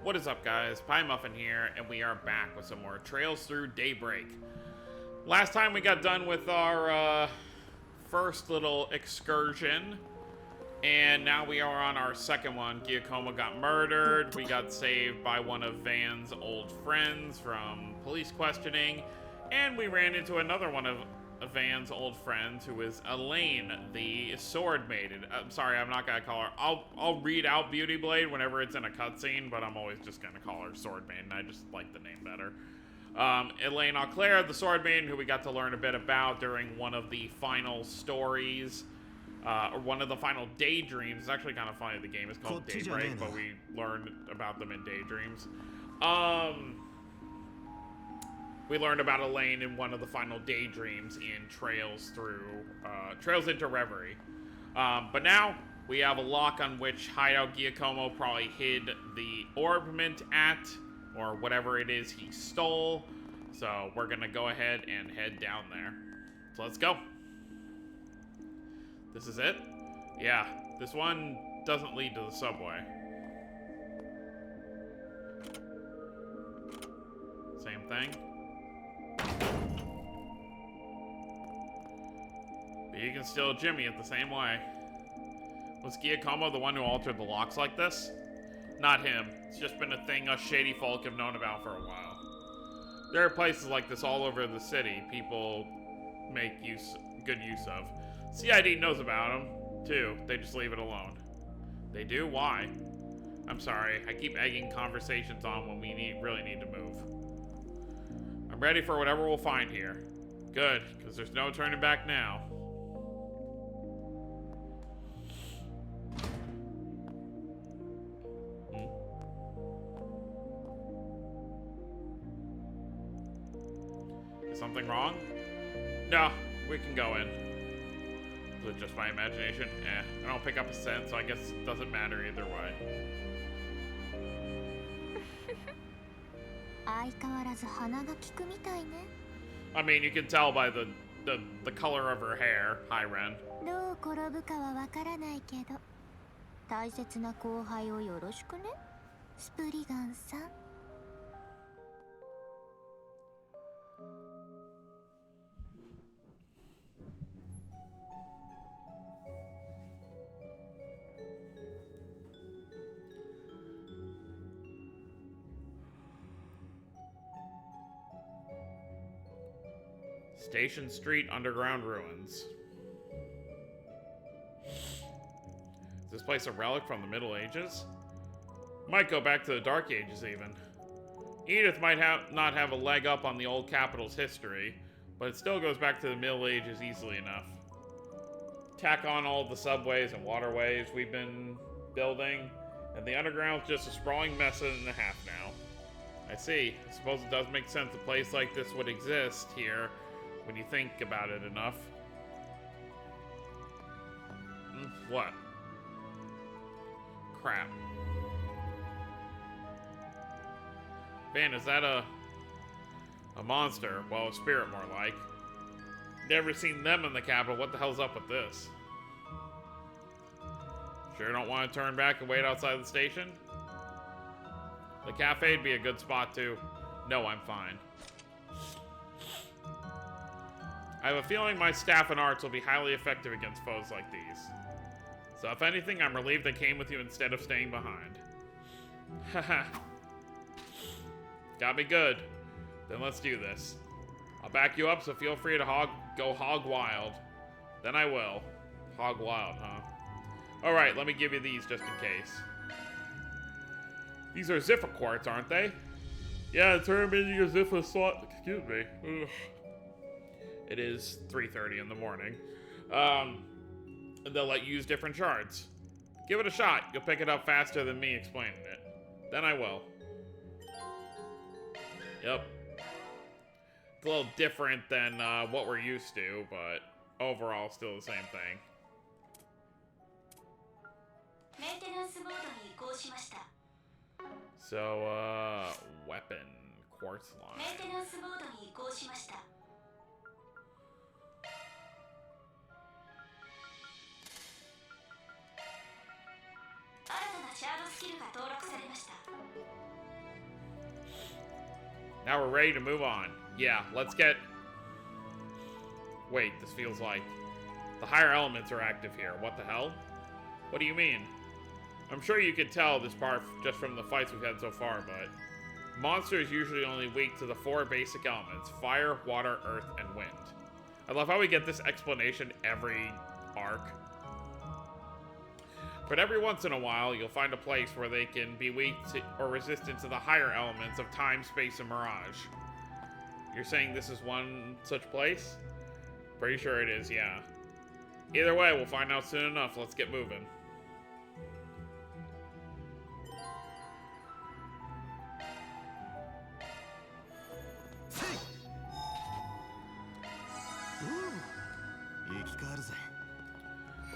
What is up, guys? Pie Muffin here, and we are back with some more Trails Through Daybreak. Last time we got done with our first little excursion, and now we are on our second one. Giacomo got murdered, we got saved by one of Van's old friends from police questioning, and we ran into another one of Van's old friends, who is Elaine, the sword maiden. I'm sorry, I'm not gonna call her. I'll read out Beauty Blade whenever it's in a cutscene, but I'm always just gonna call her Sword Maiden. I just like the name better. Elaine Auclair, the Sword Maiden, who we got to learn a bit about during one of the final stories, or one of the final daydreams. It's actually kind of funny. The game is called Daybreak, but we learned about them in daydreams. We learned about Elaine in one of the final daydreams in Trails into Reverie. But now, we have a lock on which Hideout Giacomo probably hid the orbment at, or whatever it is he stole. So, we're gonna go ahead and head down there. So let's go. This is it? Yeah, this one doesn't lead to the subway. Same thing. But you can steal Jimmy it the same way. Was Giacomo the one who altered the locks like this? Not him. It's just been a thing us shady folk have known about for a while. There are places like this all over the city people make good use of. CID knows about them, too. They just leave it alone. They do? Why? I'm sorry. I keep egging conversations on when we really need to move. I'm ready for whatever we'll find here. Good, because there's no turning back now. Is something wrong? No, we can go in. Is it just my imagination? I don't pick up a scent, so I guess it doesn't matter either way. I mean, you can tell by the color of her hair. Hi, Ren. Station Street Underground Ruins. Is this place a relic from the Middle Ages? Might go back to the Dark Ages, even. Edith might not have a leg up on the old capital's history, but it still goes back to the Middle Ages easily enough. Tack on all the subways and waterways we've been building, and the underground's just a sprawling mess and a half now. I see. I suppose it does make sense a place like this would exist here, when you think about it enough. What? Crap. Man, is that a monster? Well, a spirit more like. Never seen them in the capital. What the hell's up with this? Sure don't want to turn back and wait outside the station? The cafe'd be a good spot too. No, I'm fine. I have a feeling my staff and arts will be highly effective against foes like these. So if anything, I'm relieved I came with you instead of staying behind. Haha. Got me good. Then let's do this. I'll back you up, so feel free to go hog wild. Then I will. Hog wild, huh? Alright, let me give you these just in case. These are Ziffa quartz, aren't they? Yeah, turn them into your Ziffa slot. Excuse me. Ugh. It is 3:30 in the morning. They'll let you use different shards. Give it a shot. You'll pick it up faster than me explaining it. Then I will. Yep. It's a little different than what we're used to, but overall still the same thing. So, weapon. Quartz line. Now we're ready to move on. Yeah, let's get... Wait, this feels like... The higher elements are active here. What the hell? What do you mean? I'm sure you could tell this part just from the fights we've had so far, but... Monsters usually only weak to the 4 basic elements. Fire, water, earth, and wind. I love how we get this explanation every arc. But every once in a while, you'll find a place where they can be weak to, or resistant to the higher elements of time, space, and mirage. You're saying this is one such place? Pretty sure it is, yeah. Either way, we'll find out soon enough. Let's get moving.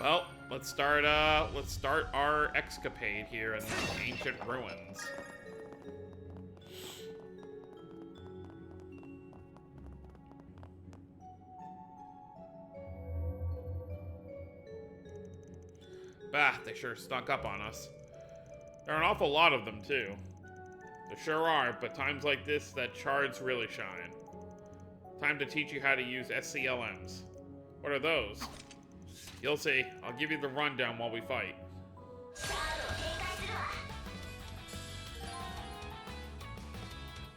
Well, let's start our escapade here in these ancient ruins. Bah, they sure snuck up on us. There are an awful lot of them, too. There sure are, but times like this, that shards really shine. Time to teach you how to use SCLMs. What are those? You'll see. I'll give you the rundown while we fight.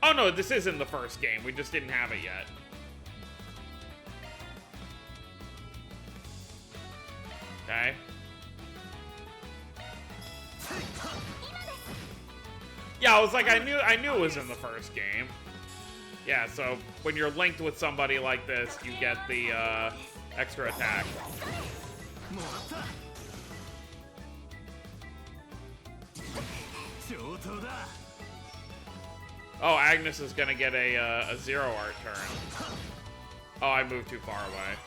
Oh no, this isn't the first game. We just didn't have it yet. Okay. Yeah, I was like, I knew it was in the first game. Yeah, so when you're linked with somebody like this, you get the extra attack. Oh, Agnes is gonna get a zero art turn. Oh, I moved too far away.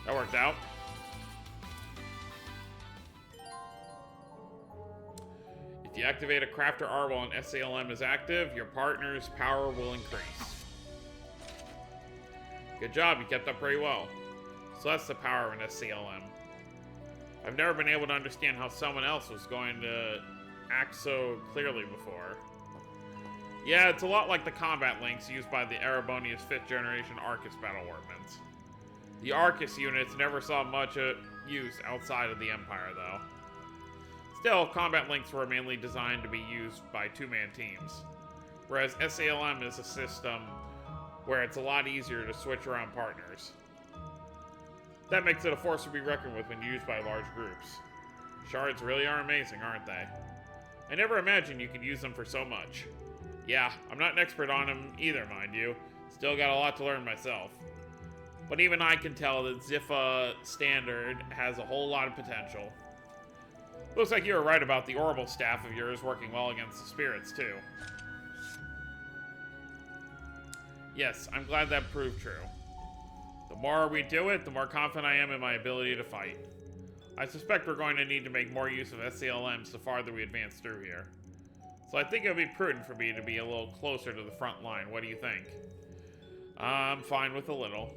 That worked out. If you activate a crafter R while an SALM is active, your partner's power will increase. Good job, you kept up pretty well. So that's the power of an SCLM. I've never been able to understand how someone else was going to act so clearly before. Yeah, it's a lot like the combat links used by the Erebonius 5th generation Arcus battle workmans. The Arcus units never saw much use outside of the Empire, though. Still, combat links were mainly designed to be used by two-man teams, whereas SALM is a system where it's a lot easier to switch around partners. That makes it a force to be reckoned with when used by large groups. Shards really are amazing, aren't they? I never imagined you could use them for so much. Yeah, I'm not an expert on them either, mind you. Still got a lot to learn myself. But even I can tell that Ziffa Standard has a whole lot of potential. Looks like you were right about the Orbital staff of yours working well against the spirits, too. Yes, I'm glad that proved true. The more we do it, the more confident I am in my ability to fight. I suspect we're going to need to make more use of SCLMs the farther we advance through here. So I think it would be prudent for me to be a little closer to the front line. What do you think? I'm fine with a little.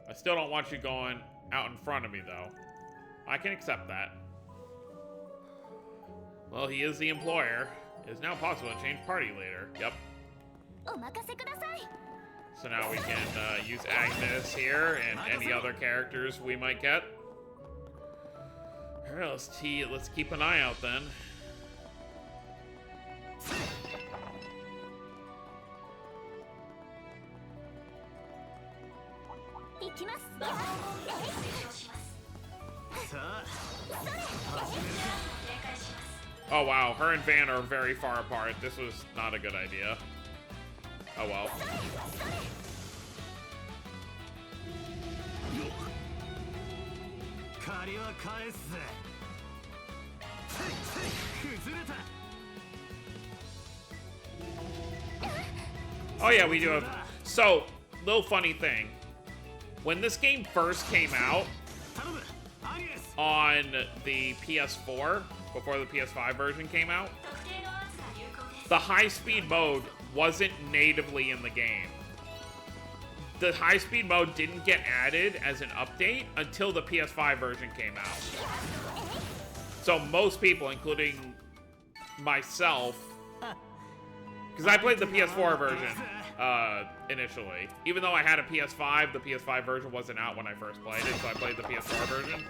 I still don't want you going out in front of me, though. I can accept that. Well, he is the employer. It is now possible to change party later. Yep. So now we can use Agnes here and any other characters we might get. Alright, let's keep an eye out then. Oh wow, her and Van are very far apart. This was not a good idea. Oh well. Oh yeah, we do have... So, little funny thing. When this game first came out on the PS4, before the PS5 version came out, the high-speed mode wasn't natively in the game. The high-speed mode didn't get added as an update until the PS5 version came out. So most people, including myself, because I played the PS4 version initially. Even though I had a PS5, the PS5 version wasn't out when I first played it, so I played the PS4 version.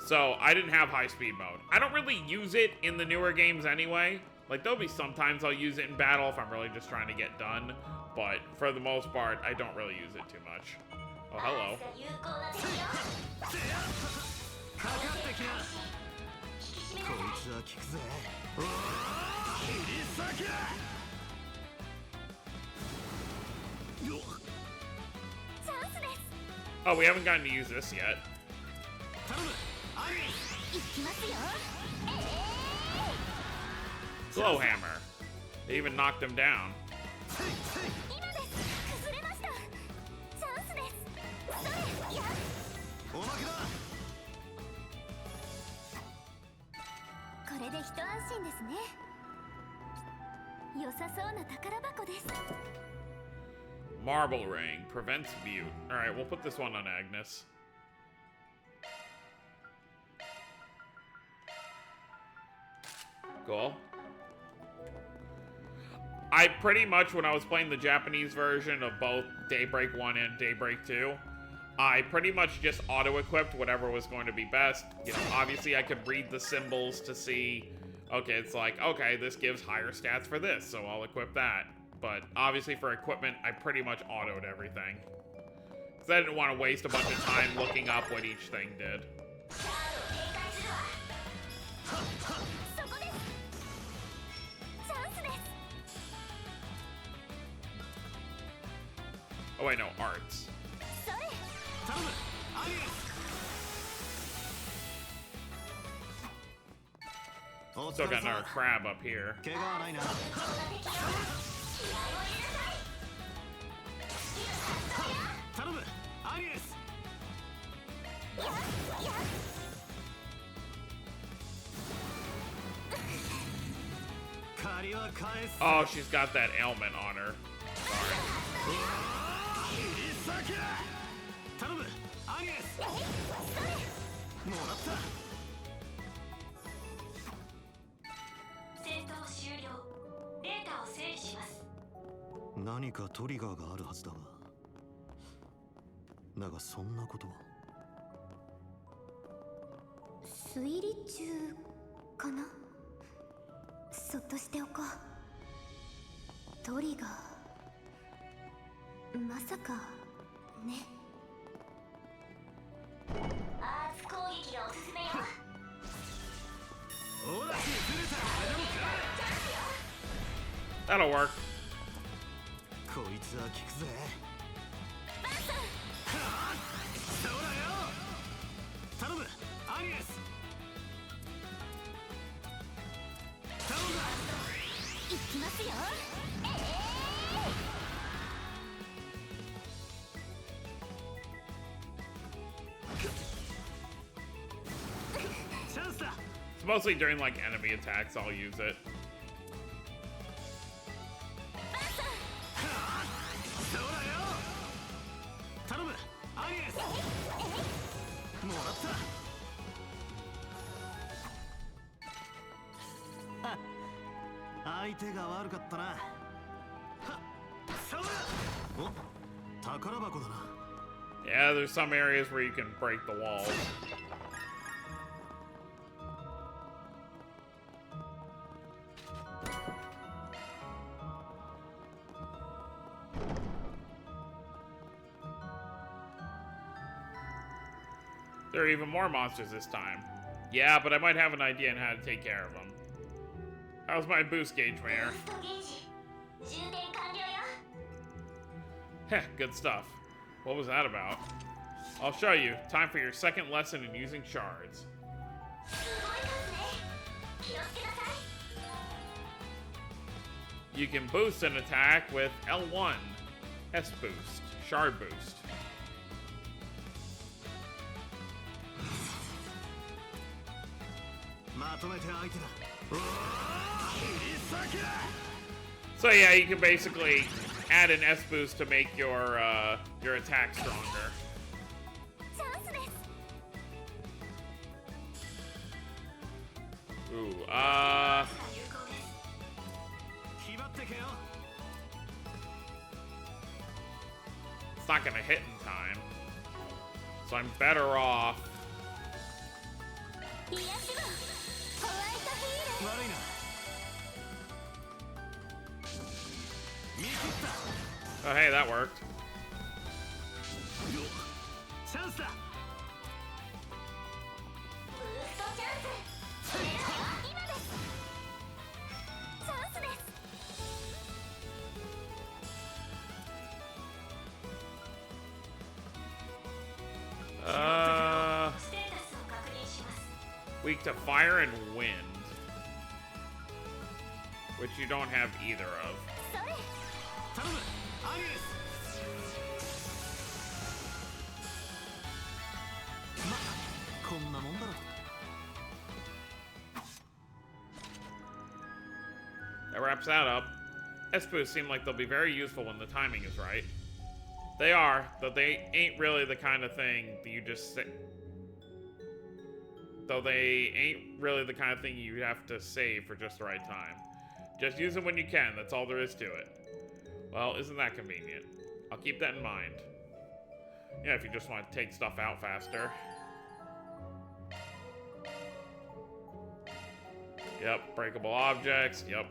So I didn't have high-speed mode. I don't really use it in the newer games anyway. Like, there'll be sometimes I'll use it in battle if I'm really just trying to get done. But for the most part, I don't really use it too much. Oh, hello. Oh, we haven't gotten to use this yet. Glow hammer. They even knocked him down. Marble ring prevents mute. All right, we'll put this one on Agnes. Cool. I pretty much, when I was playing the Japanese version of both Daybreak 1 and Daybreak 2, I pretty much just auto-equipped whatever was going to be best. You know, obviously I could read the symbols to see, okay, it's like, okay, this gives higher stats for this, so I'll equip that. But obviously for equipment, I pretty much autoed everything. Because I didn't want to waste a bunch of time looking up what each thing did. Oh wait, no, arts. Still got another crab up here. Oh, she's got that ailment on her. That'll work. It's mostly during like enemy attacks I'll use it. Yeah, there's some areas where you can break the walls. There are even more monsters this time. Yeah, but I might have an idea on how to take care of them. How's my boost gauge, Mayor? Heh, good stuff. What was that about? I'll show you. Time for your second lesson in using shards. You can boost an attack with L1. S boost. Shard boost. So yeah, you can basically add an S boost to make your attack stronger. Ooh, it's not gonna hit in time, so I'm better off. Oh, hey, that worked. Weak to fire and wind, which you don't have either of. That wraps that up. S-boosts seem like they'll be very useful when the timing is right. They are, though they ain't really the kind of thing that you just say. Though they ain't really the kind of thing you have to save for just the right time. Just use them when you can, that's all there is to it. Well, isn't that convenient? I'll keep that in mind. Yeah, if you just want to take stuff out faster. Yep, breakable objects, yep.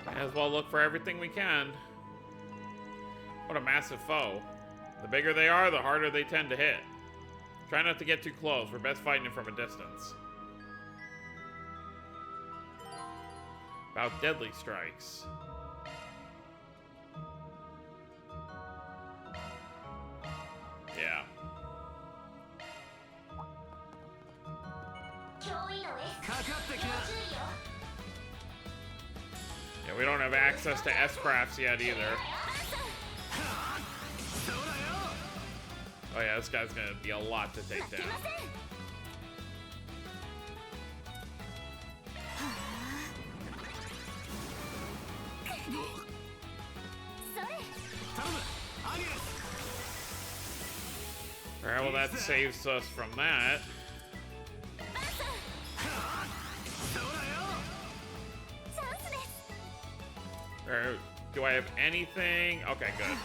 Might as well look for everything we can. What a massive foe. The bigger they are, the harder they tend to hit. Try not to get too close. We're best fighting it from a distance. About deadly strikes. Yeah. Yeah, we don't have access to S-crafts yet either. Oh yeah, this guy's gonna be a lot to take down. Alright, well that saves us from that. Or do I have anything? Okay, good.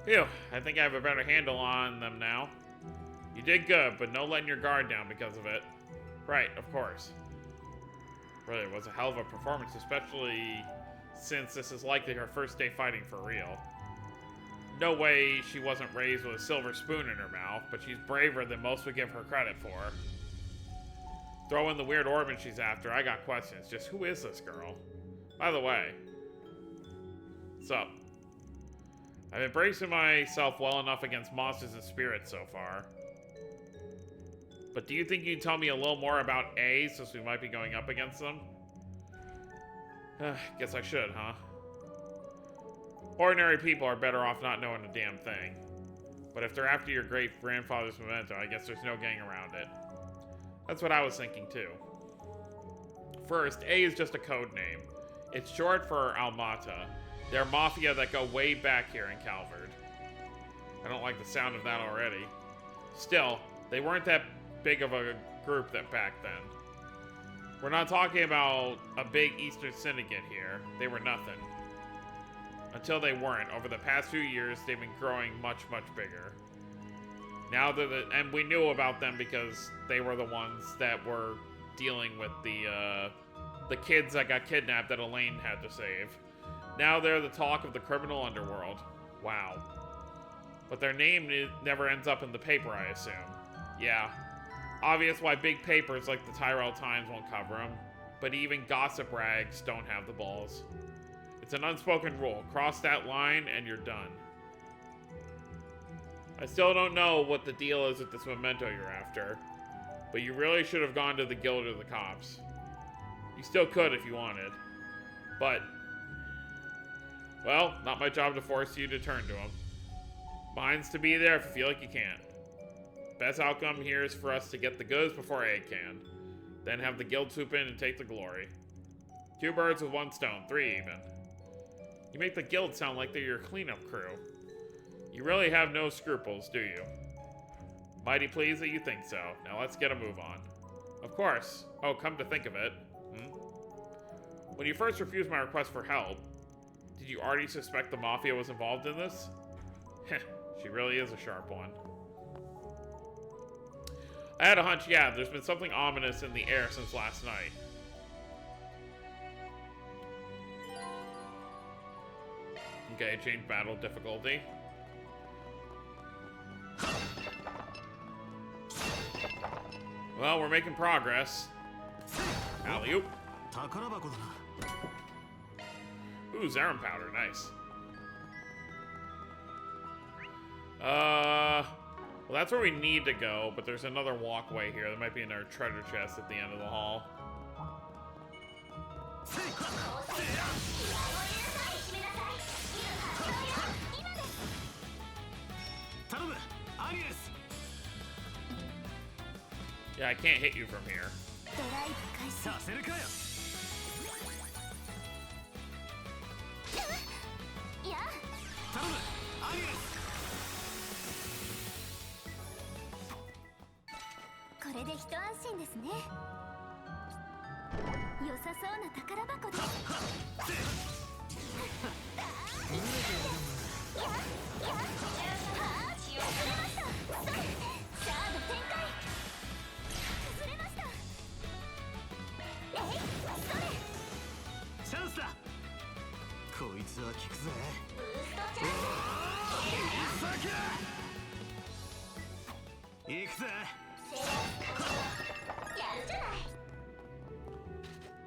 Phew, I think I have a better handle on them now. You did good, but no letting your guard down because of it. Right, of course. Really, it was a hell of a performance, especially since this is likely her first day fighting for real. No way she wasn't raised with a silver spoon in her mouth, but she's braver than most would give her credit for. Throw in the weird orphan she's after, I got questions. Just who is this girl? By the way. What's up? I've been bracing myself well enough against monsters and spirits so far. But do you think you can tell me a little more about A, since we might be going up against them? Guess I should, huh? Ordinary people are better off not knowing a damn thing. But if they're after your great-grandfather's memento, I guess there's no getting around it. That's what I was thinking too. First, A is just a code name. It's short for Almata. They're mafia that go way back here in Calvard. I don't like the sound of that already. Still, they weren't that big of a group that back then. We're not talking about a big Eastern syndicate here. They were nothing. Until they weren't. Over the past few years, they've been growing much, much bigger. Now and we knew about them because they were the ones that were dealing with the kids that got kidnapped that Elaine had to save. Now they're the talk of the criminal underworld. Wow. But their name never ends up in the paper, I assume. Yeah. Obvious why big papers like the Tyrell Times won't cover them, but even gossip rags don't have the balls. It's an unspoken rule. Cross that line and you're done. I still don't know what the deal is with this memento you're after, but you really should have gone to the guild or the cops. You still could if you wanted, but, well, not my job to force you to turn to them. Mine's to be there if you feel like you can't. Best outcome here is for us to get the goods before Egg can, then have the guild swoop in and take the glory. 2 birds with 1 stone, 3 even. You make the guild sound like they're your cleanup crew. You really have no scruples, do you? Mighty pleased that you think so. Now let's get a move on. Of course. Oh, come to think of it. When you first refused my request for help, did you already suspect the Mafia was involved in this? Heh, she really is a sharp one. I had a hunch, yeah, there's been something ominous in the air since last night. Okay, change battle difficulty. Well, we're making progress. Alley-oop. Ooh, Zarin powder, nice. Well, that's where we need to go, but there's another walkway here. There might be another treasure chest at the end of the hall. Yeah, I can't hit you from here.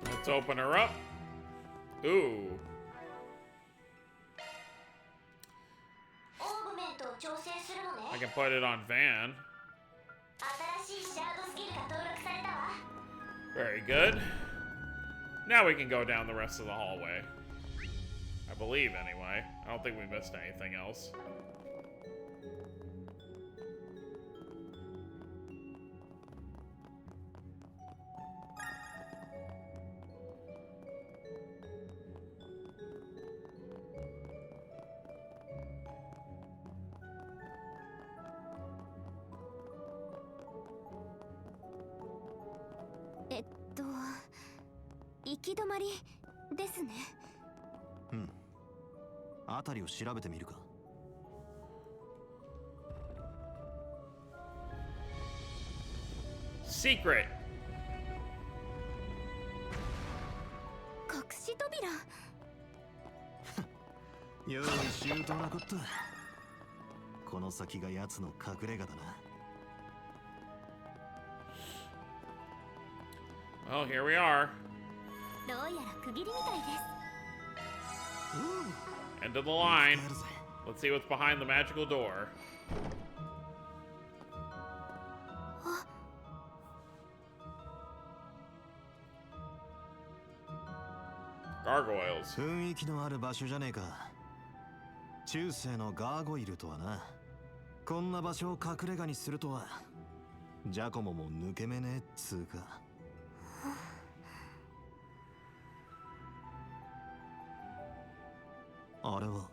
Let's open her up. Ooh. I can put it on Van. Very good. Now we can go down the rest of the hallway. I believe, anyway. I don't think we missed anything else. Secret. Well, here we are. End of the line. Let's see what's behind the magical door. Gargoyles. 中世のガーゴイルとはな。こんな場所を隠れ家にするとは。ジャコモも抜け目ねえっつうか。あれは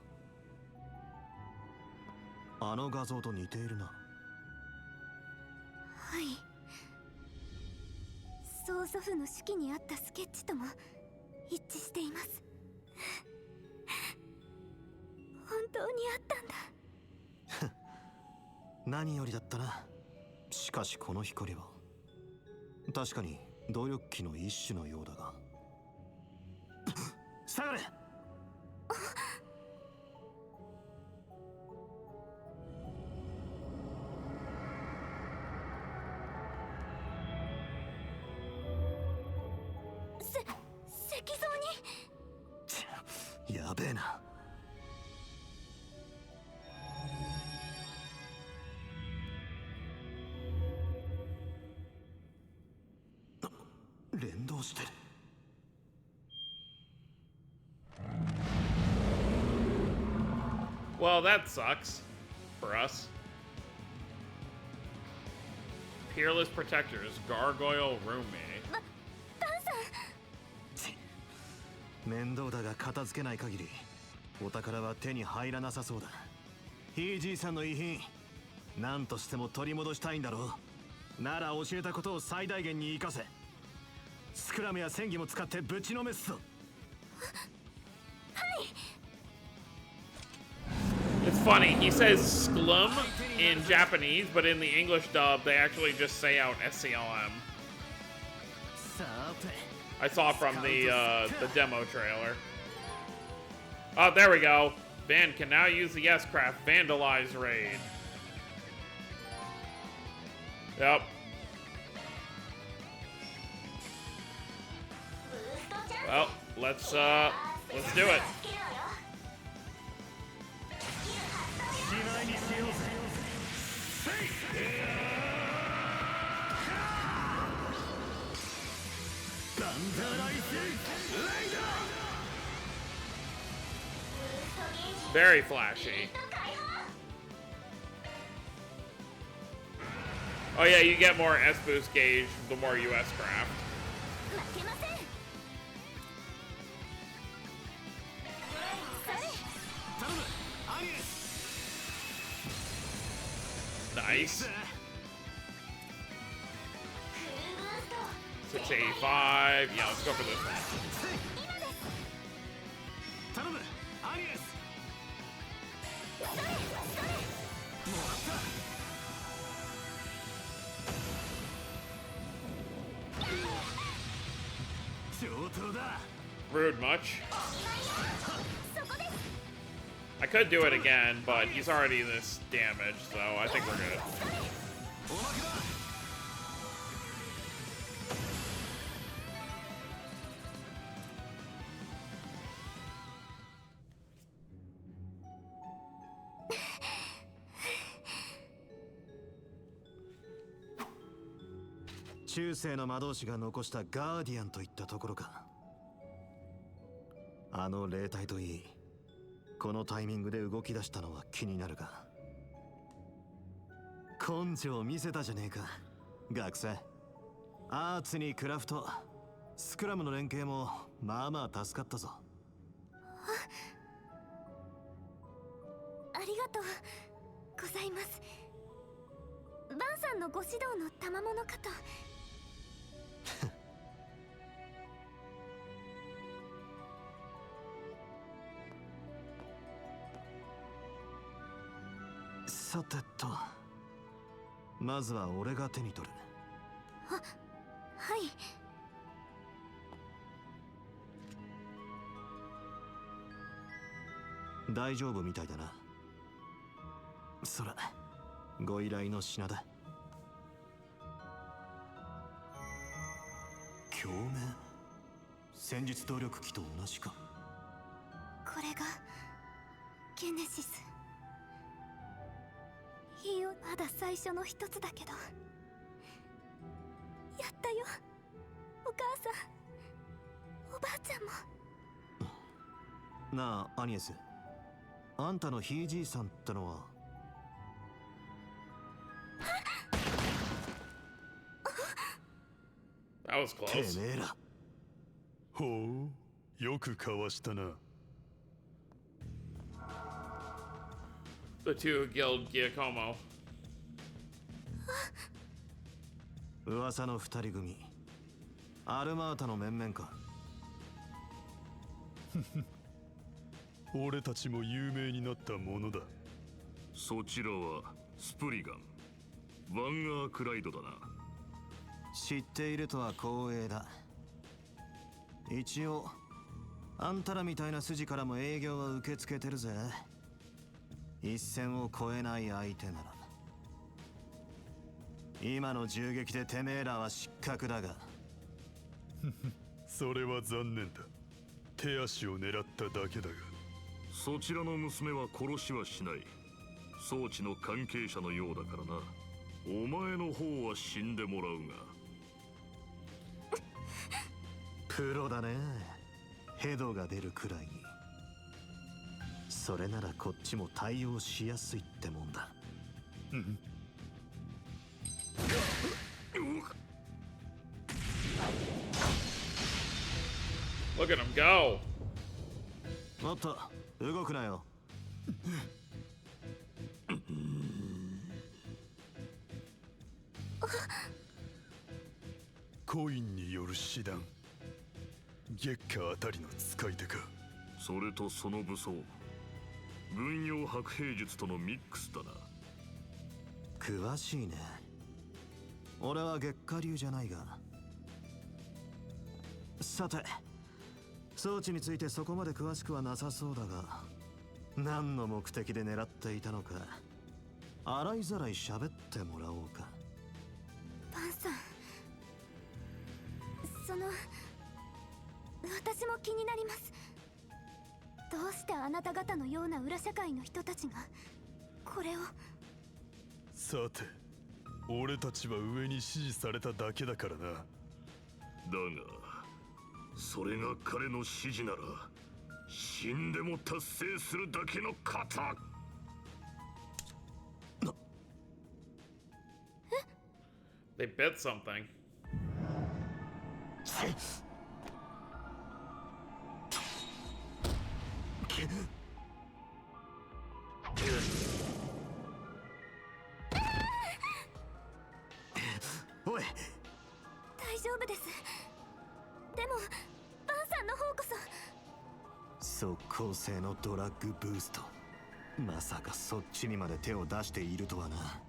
あの画像と似ているな。はい、曽祖父の手記にあったスケッチとも一致しています。本当にあったんだ。何よりだったな。しかしこの光は確かに動力機の一種のようだが。下がれ。石像にやべえな。連動してる。Well, that sucks for us. Peerless Protectors, Gargoyle Roommate. ダンさん。面倒だが片付けない限りお宝は手に入らなさそうだ。ひいじいさんの遺品何としても取り戻したいんだろう。なら教えたことを最大限に生かせ。スクラムや戦技も使ってぶちのめすぞ。はい。It's funny, he says sklum in Japanese, but in the English dub, they actually just say out SCLM. I saw it from the demo trailer. Oh, there we go. Van can now use the S-Craft Vandalize raid. Yep. Well, let's do it. Very flashy. Oh yeah, you get more S-boost gauge the more you S-craft. Nice. 685. Yeah, let's go for this one. Rude much? I could do it again, but he's already this damage, so I think we're good.「中世の魔導士が残したガーディアンといったところか。あの霊体といい、このタイミングで動き出したのは気になるが。根性を見せたじゃねえか、学生。アーツにクラフト、スクラムの連携もまあまあ助かったぞ。ありがとうございます。バンさんのご指導の賜物かと。さてと、まずは俺が手に取る。はい。大丈夫みたいだな。それ、ご依頼の品だ。鏡面、戦術動力機と同じか。これがゲネシス。いいよ、まだ最初の一つだけど。やったよ、お母さん、おばあちゃんも。なあ、アニエス。あんたのひいじいさんってのは。That was て close. めえら。ほう、よくかわしたな。The two killed Giacomo. 噂の二人組。アルマータの面々か。俺たちも有名になったものだ。そちらはスプリガン、ヴァンアークライドだな。知っているとは光栄だ。一応あんたらみたいな筋からも営業は受け付けてるぜ。一線を越えない相手なら。今の銃撃でてめえらは失格だが。それは残念だ。手足を狙っただけだが。そちらの娘は殺しはしない。装置の関係者のようだからな。お前の方は死んでもらうが。プロだね。ヘドが出るくらいに。それならこっちも対応しやすいってもんだ。Look at him go. もっと動くなよ。コインによる師団。月下あたりの使い手か。それとその武装、軍用白兵術とのミックスだな。詳しいね。俺は月下流じゃないが。さて、装置についてそこまで詳しくはなさそうだが、何の目的で狙っていたのか、洗いざらい喋ってもらおうか。バンさん、私も気になります。どうしてあなた方のような裏社会の人たちがこれを。さて、俺たちは上に指示されただけだからな。だがそれが彼の指示なら死んでも達成するだけの型。They bit something. おい、大丈夫です。でもバンさんの方こそ。速攻性のドラッグブースト。まさかそっちにまで手を出しているとはな。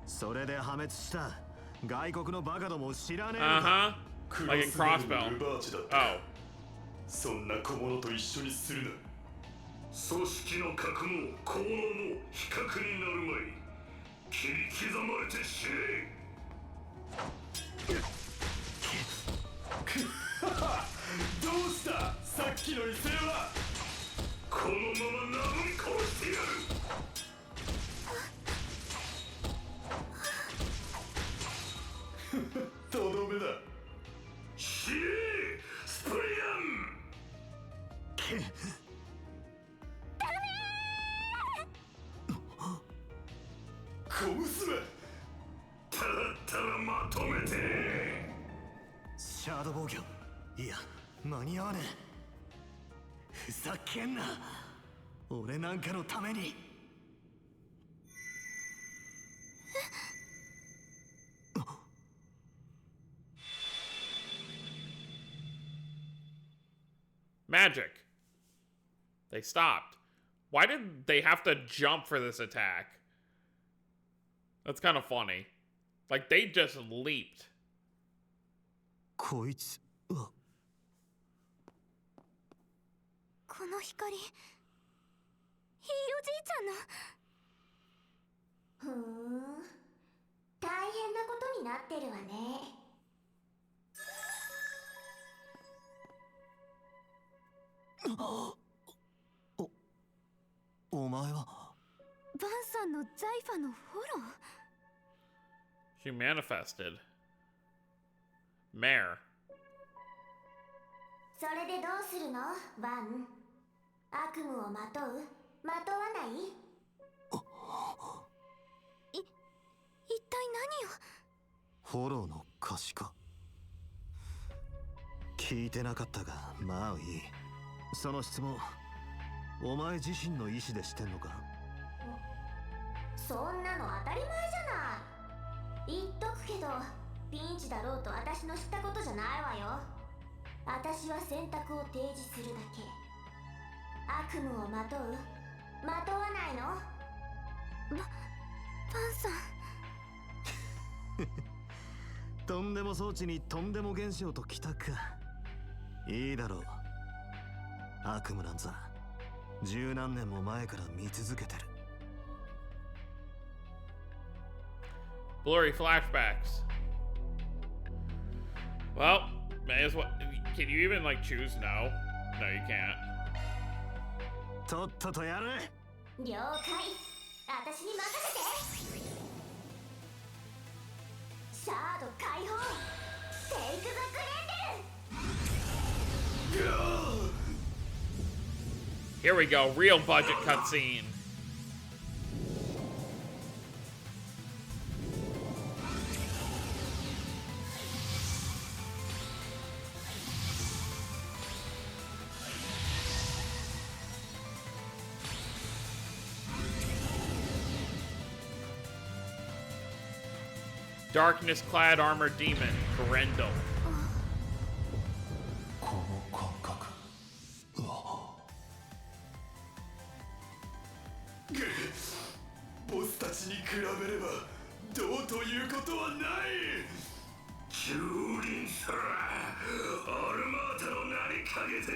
それで破滅した外国のバカどもを知らねえの Uh か。 huh. Like in Crossbow. ルバーチだった。 Oh. そんな小物と一緒にするな。組織の格も効能も比較になるまい。切り刻まれて死ね。どうした、さっきの威勢は。このまま殴り殺してやる。とどめだ。死ねスプリガン。小娘、ただったらまとめて。シャドウ防御。いや、間に合わねえ。ふざけんな。俺なんかのために。Magic. They stopped. Why did they have to jump for this attack? That's kind of funny. Like, they just leaped. こいつは。この光、ひいおじいちゃんの。大変なことになってるわね。お前は。バンさんの財ファのフォロー。 She manifested. Mare. それでどうするのバン？悪夢をまとう？まとわない？一体何を？フォローの可視化。聞いてなかったが、まあいい。その質問、お前自身の意思でしてんのか？そんなの当たり前じゃない。言っとくけど、ピンチだろうと私の知ったことじゃないわよ。私は選択を提示するだけ。悪夢をまとう？まとわないの？パンさん。とんでも装置にとんでも現象ときたか。いいだろう。悪夢なんざ十何年も前から見続けてる。Blurry flashbacks. Well, may as well. Can you even like choose no? No, you can't. とっととやれ。了解。私に任せて。シャード解放。テイクザグレンデル。Here we go. Real budget cutscene. Darkness-clad armored demon, Grendel. この感覚。ボスたちに比べればどうということはない。蹂躙さらアルマータの名にかけて。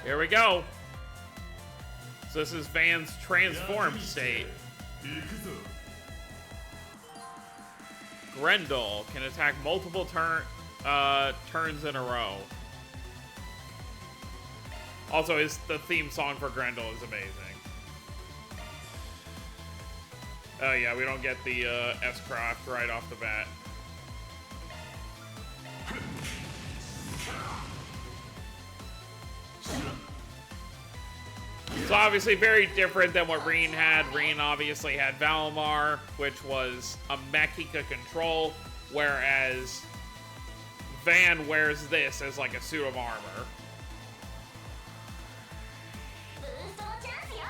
Here we go. So this is Van's transformed state. Grendel can attack multiple turns in a row. Also, the theme song for Grendel is amazing. Oh yeah, we don't get the S-Craft right off the bat. It's obviously very different than what Reen had. Reen obviously had Valimar, which was a mech he could control, whereas Van wears this as like a suit of armor. ブーストのチャンスよ。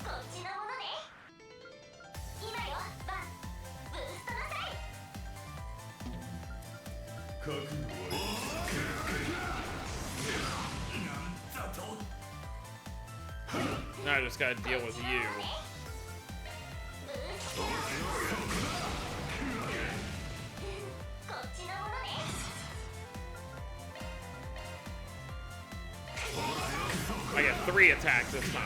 こっちのものね。今よ、バン。ブーストなさい。覚悟は。なんだと。 Now I just gotta deal with you. こっちのものね。 I get 3 attacks this time.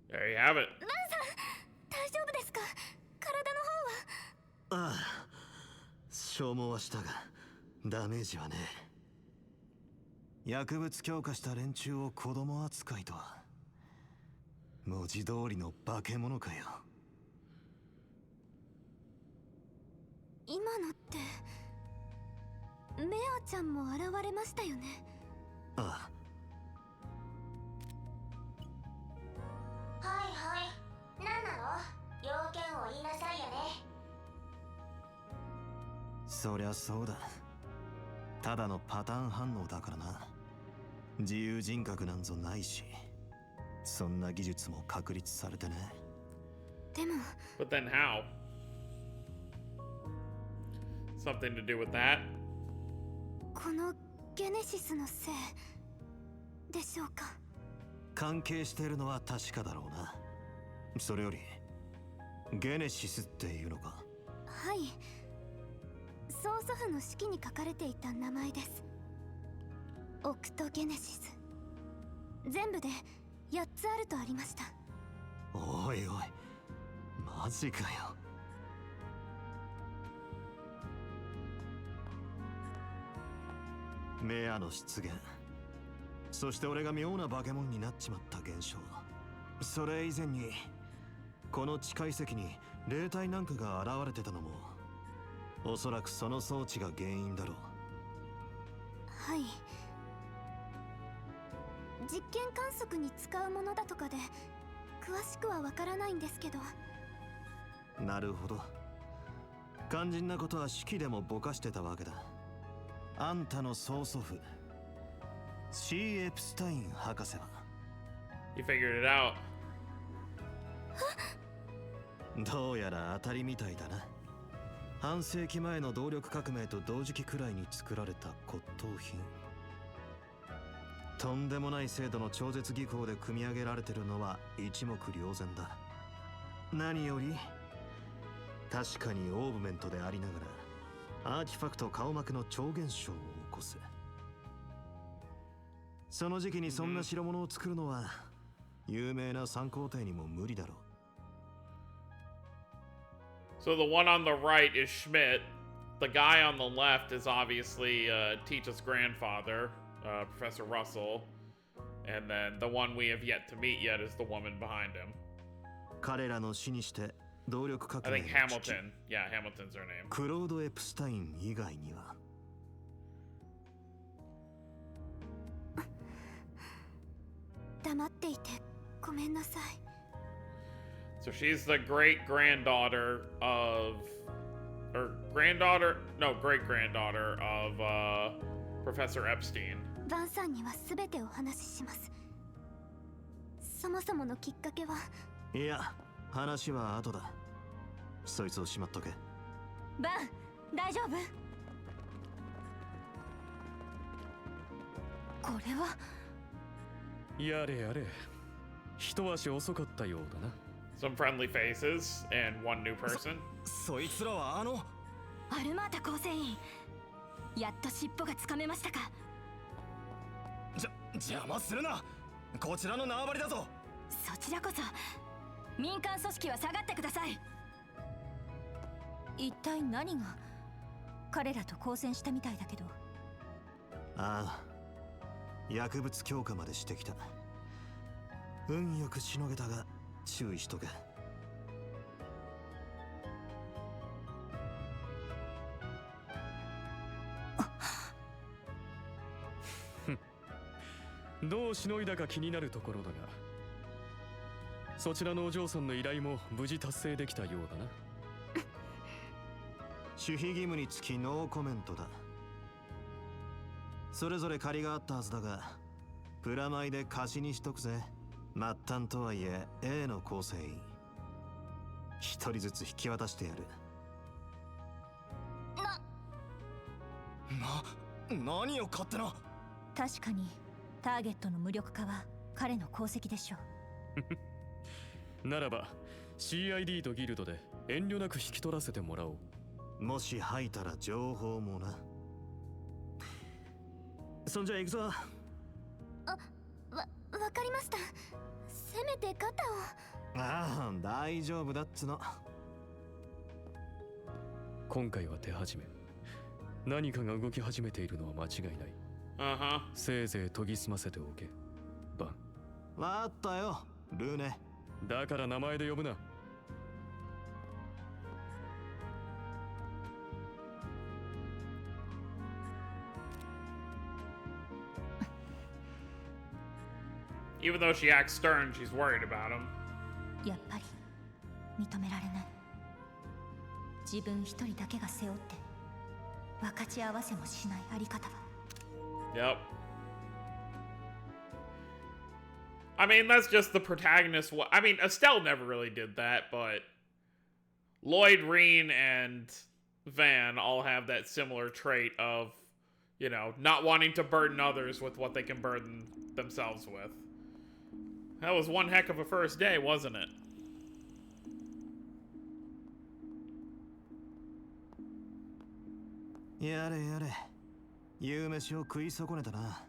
There you have it. ランさん、大丈夫ですか？体の方は。ああ、消耗はしたがダメージはね。薬物強化した連中を子供扱いとは文字通りの化け物かよ。今のってメアちゃんも現れましたよね。ああ、はいはい。何なの？要件を言いなさいよね。そりゃそうだ。ただのパターン反応だからな。自由人格なんぞないし、そんな技術も確立されてね。でも But then how? Something to do with that? このゲネシスのせいでしょうか。関係しているのは確かだろうな。それよりゲネシスっていうのか。はい、曽祖父の式に書かれていた名前です。オクトゲネシス。全部で8つあるとありました。おいおい、マジかよ。メアの出現、そして俺が妙な化け物になっちまった現象、それ以前にこの地下遺跡に霊体なんかが現れてたのもおそらくその装置が原因だろう。はい、実験観測に使うものだとかで詳しくはわからないんですけど。なるほど、肝心なことは式でもぼかしてたわけだ。あんたの曽祖父シー・エプスタイン博士は You figured it out. どうやら当たりみたいだな。半世紀前の動力革命と同時期くらいに作られた骨董品。とんでもない精度の超絶技巧で組み上げられてるのは一目瞭然だ。何より確かにオーブメントでありながらアーティファクト顔膜の超現象を起こす。その時期にそんな代物を作るのは有名な三皇帝にも無理だろう。So the one on the right is Schmidt. The guy on the left is obviously Teach's grandfather, Professor Russell. And then the one we have yet to meet yet is the woman behind him. 彼らの死にして動力革 I 命 think の父 Hamilton. Yeah, Hamilton's her name. クロード・エプスタイン以外には黙っていてごめんなさい。 So she's the great granddaughter of, or granddaughter, no, great granddaughter of Professor Epstein. ヴァンさんには全てお話しします。そもそものきっかけは。いや、話は後だ。そいつをしまっとけ。ヴァン、大丈夫？これは。やれやれ、一足遅かったようだな。Some friendly faces and one new person. そいつらはアルマータ構成員、やっと尻尾がつかめましたか。邪魔するな。こちらの縄張りだぞ。そちらこそ民間組織は下がってください。一体何が。彼らと交戦したみたいだけど。ああ、薬物強化までしてきた。運よくしのげたが注意しとけ。どうしのいだか気になるところだが、そちらのお嬢さんの依頼も無事達成できたようだな。守秘義務につきノーコメントだ。それぞれ借りがあったはずだが、プラマイで貸しにしとくぜ。末端とはいえ A の構成員一人ずつ引き渡してやる。何を勝手な。確かにターゲットの無力化は彼の功績でしょう。ならば CID とギルドで遠慮なく引き取らせてもらおう。もし吐いたら情報もな。そんじゃ行くぞ。わかりました。せめて肩を。ああ、大丈夫だっつの。今回は手始め。何かが動き始めているのは間違いない。せいぜい研ぎ澄ませておけ、バン。わかったよ、ルーネ。だから名前で呼ぶな。Even though she acts stern, she's worried about him. やっぱり認められない。自分一人だけが背負って分かち合わせもしないあり方は。Yep. I mean, that's just the protagonist. I mean, Estelle never really did that, but Lloyd, Reen, and Van all have that similar trait of You know, not wanting to burden others with what they can burden themselves with. That was one heck of a first day, wasn't it?やれやれ。夕飯を食い損ねたな。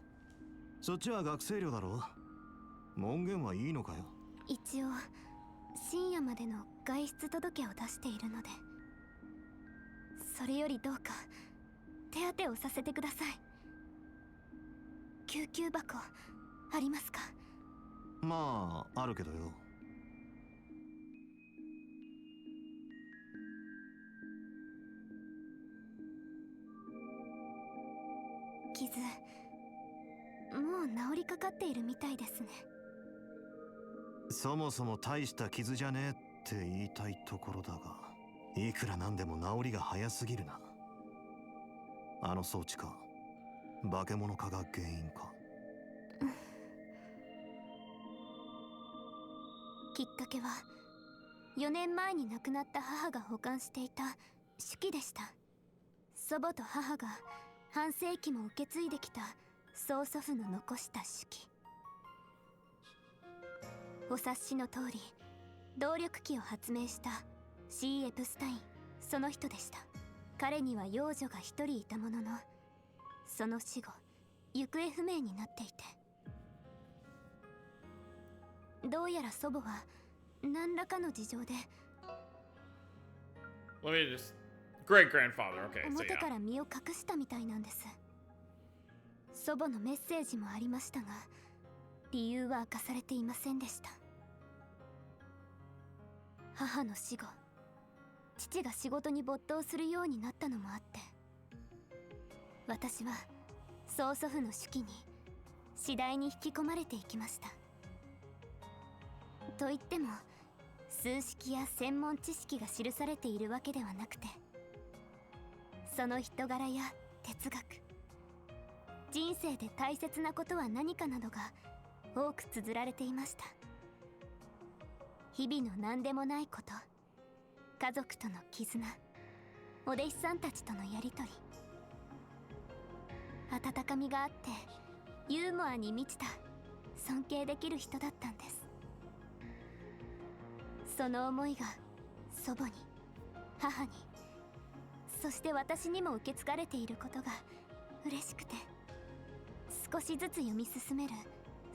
そっちは学生寮だろ。門限はいいのかよ。一応深夜までの外出届を出しているので。それよりどうか手当てをさせてください。救急箱ありますか？まああるけどよ。傷もう治りかかっているみたいですね。そもそも大した傷じゃねえって言いたいところだが、いくらなんでも治りが早すぎるな。あの装置か化け物化が原因か。きっかけは4年前に亡くなった母が保管していた手記でした。祖母と母が半世紀も受け継いできた曽祖父の残した手記。お察しの通り動力機を発明した C. エプスタイン、その人でした。彼には養女が一人いたものの、その死後行方不明になっていて、どうやら祖母は何らかの事情で Let me just... Great grandfather, okay, so 表 yeah. から身を隠したみたいなんです。祖母のメッセージもありましたが、理由は明かされていませんでした。母の死後、父が仕事に没頭するようになったのもあって、私は曽祖父の手記に次第に引き込まれていきました。と言っても数式や専門知識が記されているわけではなくて、その人柄や哲学、人生で大切なことは何かなどが多く綴られていました。日々の何でもないこと、家族との絆、お弟子さんたちとのやりとり、温かみがあってユーモアに満ちた尊敬できる人だったんです。その思いが祖母に、母に、そして私にも受け継がれていることが嬉しくて、少しずつ読み進める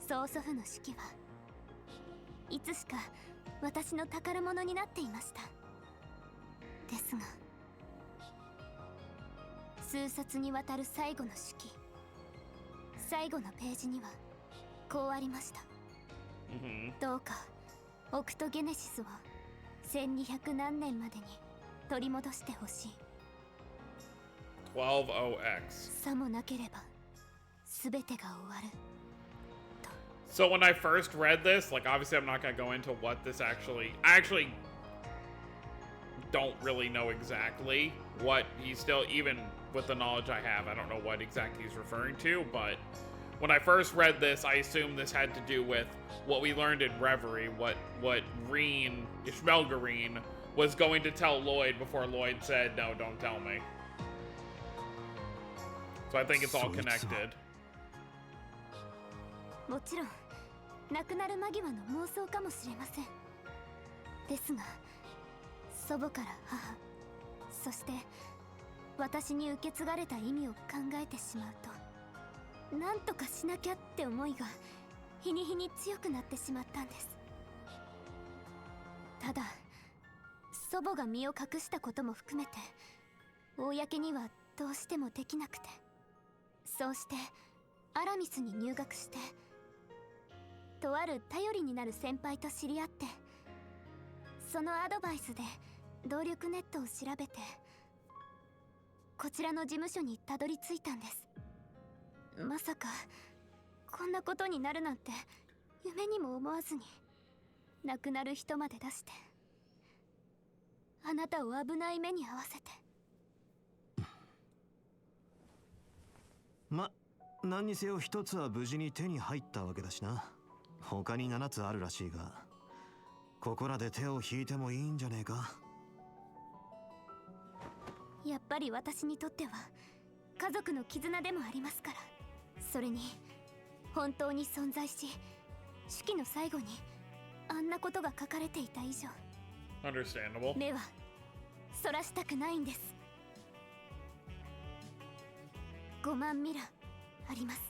曽祖父の手記はいつしか私の宝物になっていました。ですが数冊にわたる最後の手記、最後のページにはこうありました。どうかオクトゲネシスを1200何年までに取り戻してほしい。 12OX. さもなければ全てが終わる。 So when I first read this, like obviously I'm not gonna go into what this actually... I actually don't really know exactly what he's still... Even with the knowledge I have, I don't know what exactly he's referring to, but... When I first read this, I assumed this had to do with what we learned in Reverie, what Reen, Ishmelgareen, was going to tell Lloyd before Lloyd said, no, don't tell me. So I think it's all connected. もちろん亡くなる間際の妄想かもしれません。ですが祖母から母、そして私に受け継がれた意味を考えてしまうと、なんとかしなきゃって思いが日に日に強くなってしまったんです。ただ祖母が身を隠したことも含めて公にはどうしてもできなくて、そうしてアラミスに入学して、とある頼りになる先輩と知り合って、そのアドバイスで動力ネットを調べてこちらの事務所にたどり着いたんです。まさかこんなことになるなんて夢にも思わずに、亡くなる人まで出してあなたを危ない目に遭わせて。何にせよ一つは無事に手に入ったわけだしな。他に7つあるらしいが、ここらで手を引いてもいいんじゃねえか。やっぱり私にとっては家族の絆でもありますから。それに本当に存在し、手記の最後にあんなことが書かれていた以上、Understandable. 目はそらしたくないんです。5万ミラあります。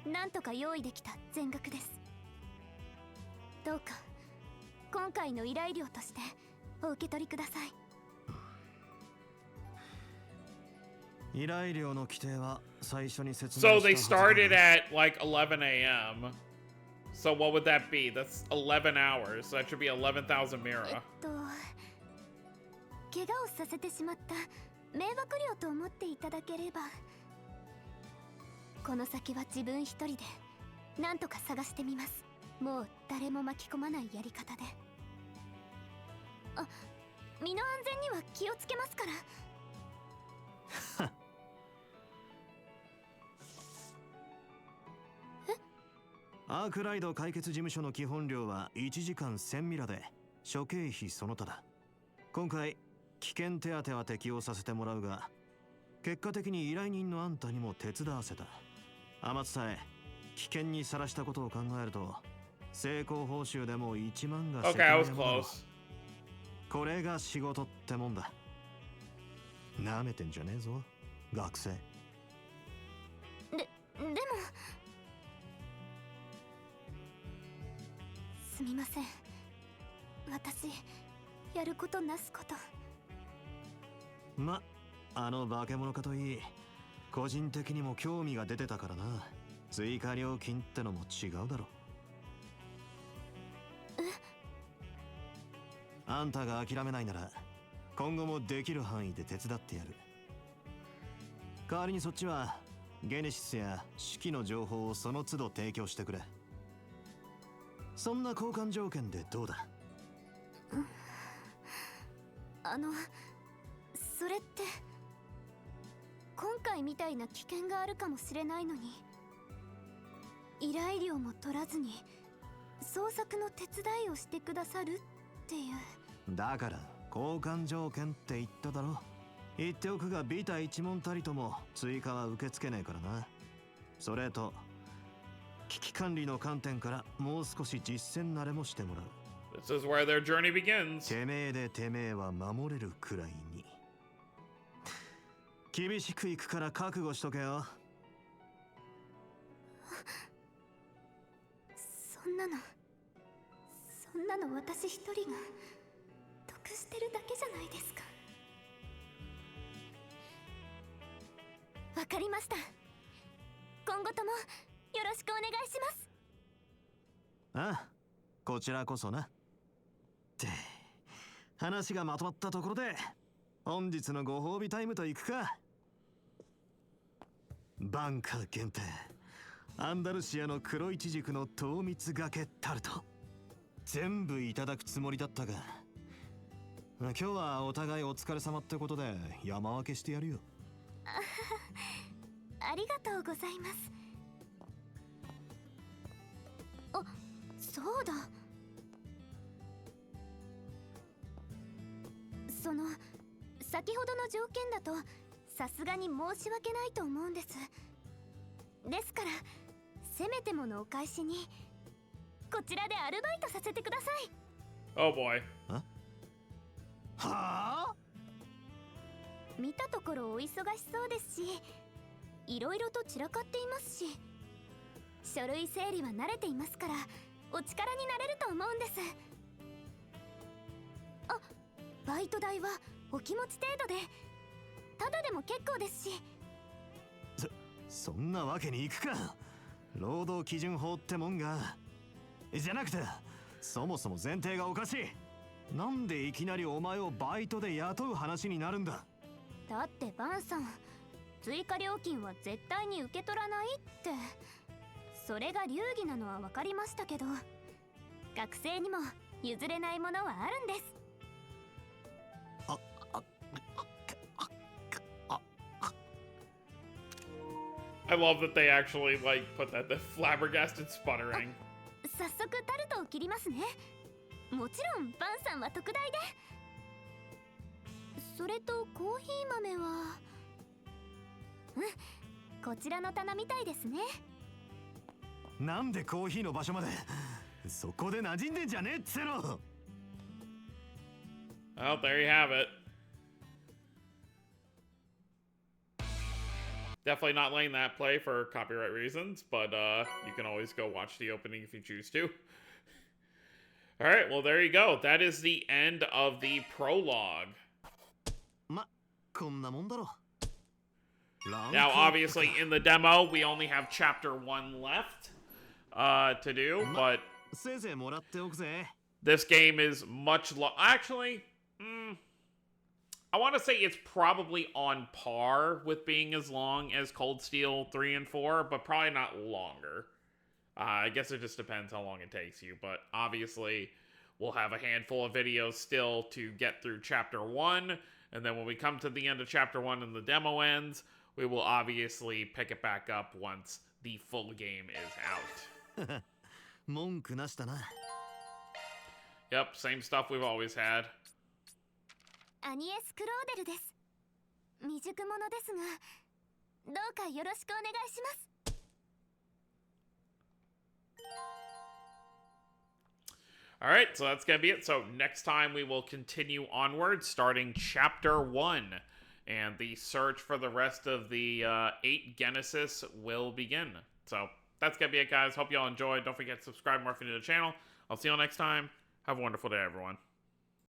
なんとか用意できた全額です。どうか今回の依頼料としてお受け取りください。依頼料の規定は最初に説 So 明 they したはずだ started が at like 11 a.m. So what would that be? That's 11 hours. So that should be 11,000 mira. 怪我をさせてしまった迷惑料と思っていただければ、この先は自分一人でなんとか探してみます。もう誰も巻き込まないやり方で。あ、身の安全には気をつけますから。アークライド解決事務所の基本料は1時間1000ミラで諸経費その他だ。今回危険手当は適用させてもらうが、結果的に依頼人のあんたにも手伝わせた。あまつさえ危険にさらしたことを考えると、成功報酬でも1万が責 Okay, I was 任だろう。 close. これが仕事ってもんだ。なめてんじゃねえぞ学生。でもすみません、私やることなすこと。ま、あの化け物かといい、個人的にも興味が出てたからな。追加料金ってのも違うだろ。あんたが諦めないなら今後もできる範囲で手伝ってやる。代わりにそっちはゲネシスや式の情報をその都度提供してくれ。そんな交換条件でどうだ？それって今回みたいな危険があるかもしれないのに、依頼料も取らずに捜索の手伝いをしてくださるっていう。だから交換条件って言っただろ。言っておくがビタ一問たりとも追加は受け付けねえからな。それと危機管理の観点からもう少し実践慣れもしてもらう。This is where their journey begins. てめえでてめえは守れるくらいに。厳しくいくから覚悟しとけよ。そんなの私一人が得してるだけじゃないですか。わかりました。今後ともよろしくお願いします。ああ、こちらこそな。って話がまとまったところで本日のご褒美タイムといくか。バンカー限定アンダルシアの黒いちじくの糖蜜がけタルト、全部いただくつもりだったが、今日はお互いお疲れ様ってことで山分けしてやるよ。ありがとうございます。あ、そうだ。先ほどの条件だとさすがに申し訳ないと思うんです。ですからせめてものお返しにこちらでアルバイトさせてください。 Oh boy. はあ？見たところお忙しそうですし、いろいろと散らかっていますし、書類整理は慣れていますからお力になれると思うんです。あ、バイト代はお気持ち程度でただでも結構ですし。そんなわけにいくか。労働基準法ってもんが。じゃなくてそもそも前提がおかしい。なんでいきなりお前をバイトで雇う話になるんだ。だってバンさん、追加料金は絶対に受け取らないって。それが流儀なのは分かりましたけど、学生にも譲れないものはあるんです。I love that they actually like put that the flabbergasted sputtering. 早速タルトを切りますね。もちろんバンさんは特大で。それとコーヒー豆はこちらの棚みたいですね。なんでコーヒーの場所までそこで馴染んでんじゃねえっつうの。 Well, there you have it. Definitely not letting that play for copyright reasons, but you can always go watch the opening if you choose to. Alright, well there you go. That is the end of the prologue. ま、こんなもんだろ。 Now, obviously, in the demo, we only have Chapter 1 left to do, but せいぜいもらっておくぜ。 this game is much actually, I want to say it's probably on par with being as long as Cold Steel 3 and 4, but probably not longer. I guess it just depends how long it takes you, but obviously, we'll have a handful of videos still to get through Chapter 1, and then when we come to the end of Chapter 1 and the demo ends, we will obviously pick it back up once the full game is out. 文句なしだな。 Yep, same stuff we've always had. アニエス・クローデルです。未熟者ですが、どうかよろしくお願いします。 Alright, so that's gonna be it. So next time we will continue onward, starting Chapter 1. And the search for the rest of the 8 Genesis will begin. So that's gonna be it, guys. Hope you all enjoyed. Don't forget to subscribe more if you're new to the channel. I'll see you all next time. Have a wonderful day, everyone.